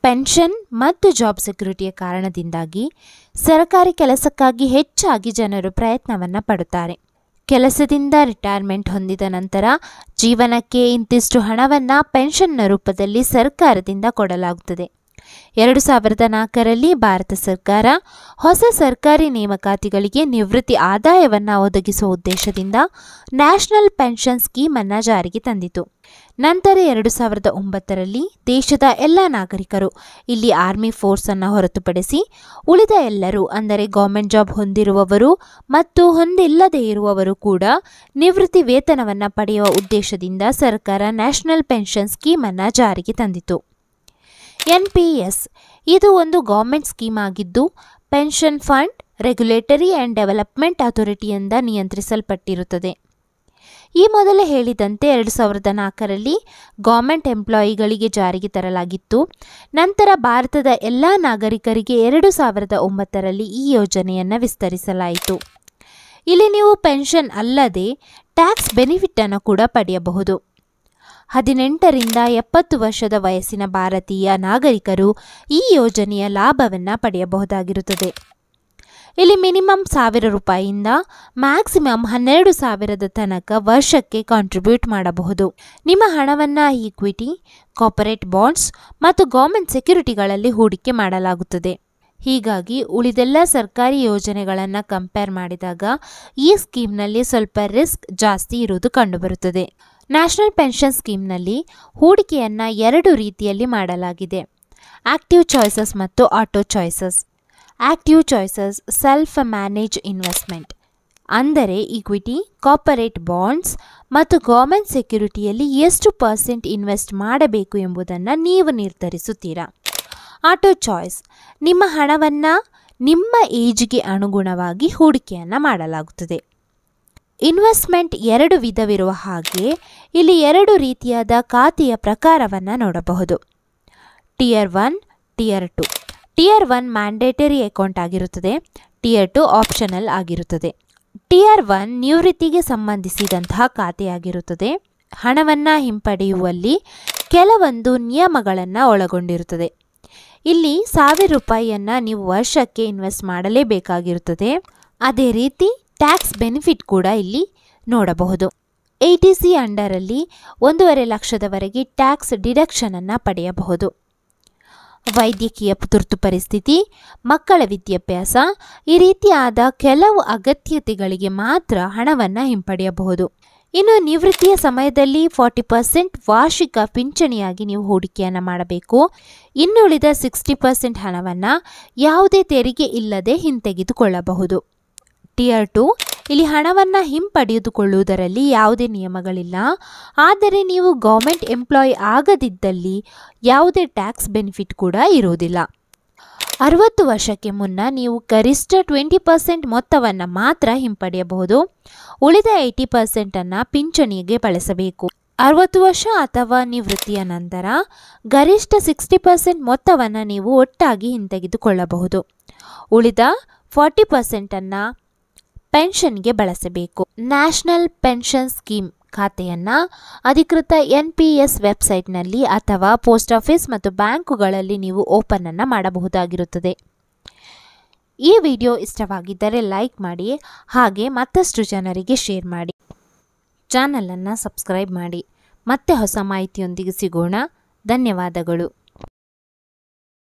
Pension ಮತ್ತು job ಸೆಕ್ಯುರಿಟಿಯ ಕಾರಣದಿಂದಾಗಿ ಸರ್ಕಾರಿ ಕೆಲಸಕ್ಕಾಗಿ ಹೆಚ್ಚಾಗಿ ಜನರು ಪ್ರಯತ್ನವನ್ನು ಪಡುತ್ತಾರೆ. ಕೆಲಸದಿಂದ ರಿಟೈರ್ಮೆಂಟ್ ಹೊಂದಿದ ನಂತರ ಜೀವನಕ್ಕೆ ಇಂತಿಷ್ಟು ಹಣವನ್ನು ಪೆನ್ಷನ್ನ ರೂಪದಲ್ಲಿ ಸರ್ಕಾರದಿಂದ ಕೊಡಲಾಗುತ್ತದೆ. 2004ರಲ್ಲಿ ಭಾರತ ಸರ್ಕಾರ ಹೊಸ ಸರ್ಕಾರಿ ನೇಮಕಾತಿಗಳಿಗೆ ನಿವೃತ್ತಿ ಆದಾಯವನ್ನು ಒದಗಿಸುವ ಉದ್ದೇಶದಿಂದ ನ್ಯಾಷನಲ್ ಪೆನ್ಷನ್ ಸ್ಕೀಮ್ ಅನ್ನು ಜಾರಿಗೆ ತಂದಿತು. ನಂತರ 2009ರಲ್ಲಿ ದೇಶದ ಎಲ್ಲ ನಾಗರಿಕರು, ಇಲ್ಲಿ ಆರ್ಮಿ ಫೋರ್ಸ್ ಅನ್ನು ಹೊರತುಪಡಿಸಿ ಉಳಿದ ಎಲ್ಲರೂ, ಅಂದರೆ ಗೌರ್ಮೆಂಟ್ ಜಾಬ್ ಹೊಂದಿರುವವರು ಮತ್ತು ಹೊಂದಿಲ್ಲದೇ ಇರುವವರು ಕೂಡ ನಿವೃತ್ತಿ ವೇತನವನ್ನು ಪಡೆಯುವ ಉದ್ದೇಶದಿಂದ ಸರ್ಕಾರ ನ್ಯಾಷನಲ್ ಪೆನ್ಷನ್ ಸ್ಕೀಮ್ ಅನ್ನು ಜಾರಿಗೆ ತಂದಿತು. NPS ಇದು ಒಂದು ಗೌರ್ಮೆಂಟ್ ಸ್ಕೀಮ್ ಆಗಿದ್ದು pension fund regulatory and development ಅಥಾರಿಟಿಯಿಂದ ನಿಯಂತ್ರಿಸಲ್ಪಟ್ಟಿರುತ್ತದೆ. ಈ ಮೊದಲೇ ಹೇಳಿದಂತೆ 2004ರಲ್ಲಿ ಗೌರ್ಮೆಂಟ್ ಎಂಪ್ಲಾಯಿಗಳಿಗೆ ಜಾರಿಗೆ ತರಲಾಗಿತ್ತು. ನಂತರ ಭಾರತದ ಎಲ್ಲ ನಾಗರಿಕರಿಗೆ 2009ರಲ್ಲಿ ಈ ಯೋಜನೆಯನ್ನು ವಿಸ್ತರಿಸಲಾಯಿತು. ಇಲ್ಲಿ ನೀವು ಪೆನ್ಷನ್ ಅಲ್ಲದೆ ಟ್ಯಾಕ್ಸ್ ಬೆನಿಫಿಟನ್ನು ಕೂಡ ಪಡೆಯಬಹುದು. 18ರಿಂದ 70 ವರ್ಷದ ವಯಸ್ಸಿನ ಭಾರತೀಯ ನಾಗರಿಕರು ಈ ಯೋಜನೆಯ ಲಾಭವನ್ನು ಪಡೆಯಬಹುದಾಗಿರುತ್ತದೆ. ಇಲ್ಲಿ ಮಿನಿಮಮ್ ₹1000ಯಿಂದ ಮ್ಯಾಕ್ಸಿಮಮ್ 12,000 ತನಕ ವರ್ಷಕ್ಕೆ ಕಾಂಟ್ರಿಬ್ಯೂಟ್ ಮಾಡಬಹುದು. ನಿಮ್ಮ ಹಣವನ್ನು ಈಕ್ವಿಟಿ, ಕಾರ್ಪೊರೇಟ್ ಬಾಂಡ್ಸ್ ಮತ್ತು ಗೌರ್ಮೆಂಟ್ ಸೆಕ್ಯುರಿಟಿಗಳಲ್ಲಿ ಹೂಡಿಕೆ ಮಾಡಲಾಗುತ್ತದೆ. ಹೀಗಾಗಿ ಉಳಿದೆಲ್ಲ ಸರ್ಕಾರಿ ಯೋಜನೆಗಳನ್ನು ಕಂಪೇರ್ ಮಾಡಿದಾಗ ಈ ಸ್ಕೀಮ್ನಲ್ಲಿ ಸ್ವಲ್ಪ ರಿಸ್ಕ್ ಜಾಸ್ತಿ ಇರುವುದು ಕಂಡುಬರುತ್ತದೆ. ನ್ಯಾಷನಲ್ ಪೆನ್ಷನ್ ಸ್ಕೀಮ್ನಲ್ಲಿ ಹೂಡಿಕೆಯನ್ನು 2 ರೀತಿಯಲ್ಲಿ ಮಾಡಲಾಗಿದೆ: ಆಕ್ಟಿವ್ ಚಾಯ್ಸಸ್ ಮತ್ತು auto choices. Active choices self manage investment, ಅಂದರೆ ಈಕ್ವಿಟಿ, ಕಾರ್ಪೊರೇಟ್ ಬಾಂಡ್ಸ್ ಮತ್ತು ಗೌರ್ಮೆಂಟ್ ಸೆಕ್ಯುರಿಟಿಯಲ್ಲಿ ಎಷ್ಟು % ಇನ್ವೆಸ್ಟ್ ಮಾಡಬೇಕು ಎಂಬುದನ್ನು ನೀವು ನಿರ್ಧರಿಸುತ್ತೀರಾ. ಆಟೋ ಚಾಯ್ಸ್, ನಿಮ್ಮ ಹಣವನ್ನು ನಿಮ್ಮ ಏಜ್ಗೆ ಅನುಗುಣವಾಗಿ ಹೂಡಿಕೆಯನ್ನು ಮಾಡಲಾಗುತ್ತದೆ. ಇನ್ವೆಸ್ಟ್ಮೆಂಟ್ 2 ವಿಧವಿರುವ ಹಾಗೆ ಇಲ್ಲಿ 2 ರೀತಿಯಾದ ಖಾತೆಯ ಪ್ರಕಾರವನ್ನು ನೋಡಬಹುದು: Tier 1, Tier 2. Tier 1 mandatory account ಆಗಿರುತ್ತದೆ, Tier 2 ಆಪ್ಷನಲ್ ಆಗಿರುತ್ತದೆ. Tier 1 ನಿವೃತ್ತಿಗೆ ಸಂಬಂಧಿಸಿದಂತಹ ಖಾತೆಯಾಗಿರುತ್ತದೆ. ಹಣವನ್ನು ಹಿಂಪಡೆಯುವಲ್ಲಿ ಕೆಲವೊಂದು ನಿಯಮಗಳನ್ನು ಒಳಗೊಂಡಿರುತ್ತದೆ. ಇಲ್ಲಿ ₹1000 ನೀವು ವರ್ಷಕ್ಕೆ ಇನ್ವೆಸ್ಟ್ ಮಾಡಲೇಬೇಕಾಗಿರುತ್ತದೆ. ಅದೇ ರೀತಿ ಟ್ಯಾಕ್ಸ್ ಬೆನಿಫಿಟ್ ಕೂಡ ಇಲ್ಲಿ ನೋಡಬಹುದು. ATC ಅಂಡರಲ್ಲಿ 1.5 ಲಕ್ಷದವರೆಗೆ ಟ್ಯಾಕ್ಸ್ ಡಿಡಕ್ಷನನ್ನು ಪಡೆಯಬಹುದು. ವೈದ್ಯಕೀಯ ತುರ್ತು ಪರಿಸ್ಥಿತಿ, ಮಕ್ಕಳ ವಿದ್ಯಾಭ್ಯಾಸ, ಈ ರೀತಿಯಾದ ಕೆಲವು ಅಗತ್ಯತೆಗಳಿಗೆ ಮಾತ್ರ ಹಣವನ್ನು ಹಿಂಪಡೆಯಬಹುದು. ಇನ್ನು ನಿವೃತ್ತಿಯ ಸಮಯದಲ್ಲಿ 40% ವಾರ್ಷಿಕ ಪಿಂಚಣಿಯಾಗಿ ನೀವು ಹೂಡಿಕೆಯನ್ನು ಮಾಡಬೇಕು. ಇನ್ನುಳಿದ 60% ಹಣವನ್ನು ಯಾವುದೇ ತೆರಿಗೆ ಇಲ್ಲದೆ ಹಿಂತೆಗೆದುಕೊಳ್ಳಬಹುದು. Tier 2 ಇಲ್ಲಿ ಹಣವನ್ನು ಹಿಂಪಡೆದುಕೊಳ್ಳುವುದರಲ್ಲಿ ಯಾವುದೇ ನಿಯಮಗಳಿಲ್ಲ. ಆದರೆ ನೀವು ಗೌರ್ಮೆಂಟ್ ಎಂಪ್ಲಾಯಿ ಆಗದಿದ್ದಲ್ಲಿ ಯಾವುದೇ ಟ್ಯಾಕ್ಸ್ ಬೆನಿಫಿಟ್ ಕೂಡ ಇರುವುದಿಲ್ಲ. 60 ವರ್ಷಕ್ಕೆ ಮುನ್ನ ನೀವು ಗರಿಷ್ಠ 20% ಮೊತ್ತವನ್ನು ಮಾತ್ರ ಹಿಂಪಡೆಯಬಹುದು. ಉಳಿದ 80%ಅನ್ನು ಪಿಂಚಣಿಗೆ ಬಳಸಬೇಕು. 60 ವರ್ಷ ಅಥವಾ ನಿವೃತ್ತಿಯ ನಂತರ ಗರಿಷ್ಠ 60% ಮೊತ್ತವನ್ನು ನೀವು ಒಟ್ಟಾಗಿ ಹಿಂತೆಗೆದುಕೊಳ್ಳಬಹುದು. ಉಳಿದ 40%ಅನ್ನು ಪೆನ್ಷನ್ಗೆ ಬಳಸಬೇಕು. ನ್ಯಾಷನಲ್ ಪೆನ್ಷನ್ ಸ್ಕೀಮ್ ಖಾತೆಯನ್ನು ಅಧಿಕೃತ NPS ವೆಬ್ಸೈಟ್ನಲ್ಲಿ ಅಥವಾ ಪೋಸ್ಟ್ ಆಫೀಸ್ ಮತ್ತು ಬ್ಯಾಂಕುಗಳಲ್ಲಿ ನೀವು ಓಪನ್ ಅನ್ನು ಮಾಡಬಹುದಾಗಿರುತ್ತದೆ. ಈ ವಿಡಿಯೋ ಇಷ್ಟವಾಗಿದ್ದರೆ ಲೈಕ್ ಮಾಡಿ, ಹಾಗೆ ಮತ್ತಷ್ಟು ಜನರಿಗೆ ಶೇರ್ ಮಾಡಿ. ಚಾನಲನ್ನು ಸಬ್ಸ್ಕ್ರೈಬ್ ಮಾಡಿ. ಮತ್ತೆ ಹೊಸ ಮಾಹಿತಿಯೊಂದಿಗೆ ಸಿಗೋಣ. ಧನ್ಯವಾದಗಳು.